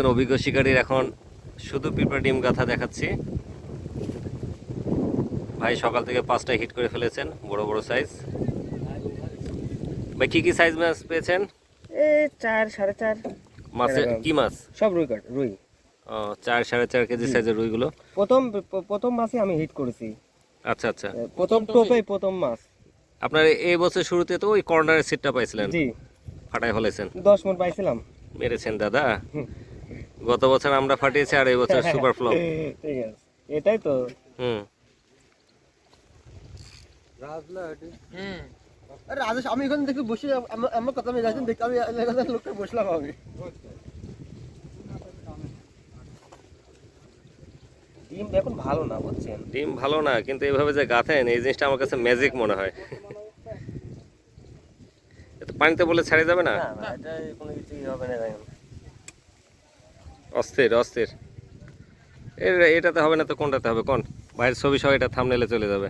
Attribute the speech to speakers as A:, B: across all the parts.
A: একজন অভিজ্ঞ শিকারীর এখন শুধু পিঁপড়া ডিম গাথা দেখাচ্ছি। ভাই সকাল থেকে 5টা হিট করে ফেলেছেন, বড় বড় সাইজ। ভাই কি কি সাইজ মাছ পেয়েছেন?
B: 4 4.5
A: মাছে কি মাছ?
B: সব রুই।
A: 4-4.5 কেজি সাইজের রুইগুলো।
B: প্রথম মাসে আমি হিট করেছি।
A: আচ্ছা আচ্ছা,
B: প্রথম টোপে প্রথম মাছ।
A: আপনার এই বছর শুরুতে তো ওই কর্নারের সিটটা পাইছিলেন,
B: জি
A: ফাটাই ফেলেছেন।
B: 10 মণ পাইছিলাম।
A: মেরেছেন দাদা। গত বছর আমরা ফাটিয়েছি আর এই বছর সুপার ফ্লপ।
B: ঠিক আছে, এটাই তো।
C: আরে রাজেশ, আমি এখানে দেখি বসে আমার কথা আমি যাচ্ছেন দেখতে, আমি লোকটা বসলাম আমি।
B: ডিম এখন ভালো না, বুঝছেন?
A: ডিম ভালো না, কিন্তু এইভাবে যে গাথেন এই জিনিসটা আমার কাছে ম্যাজিক মনে হয়। এটা পানিতে বলে ছেড়ে যাবে না?
B: না এটা কোনো কিছুই হবে না এখন।
A: অস্থির অস্থির। এটাতে হবে না তো কোনটাতে হবে কোন? বাইরের ছবি সহ এটা থাম্বনেলে চলে যাবে।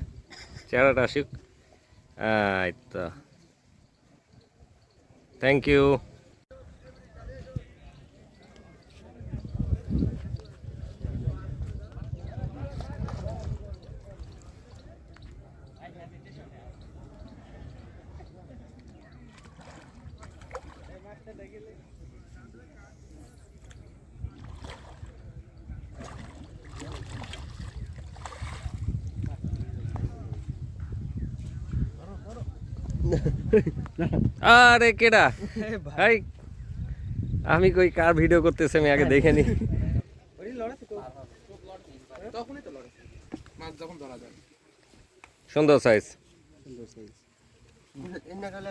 A: চেহারাটা আসুক। এই তো, থ্যাংক ইউ। আরে কেডা ভাই, আমি কই কার ভিডিও করতেছে আমি আগে দেখে নি। সুন্দর সাইজ।
C: এনে গেলে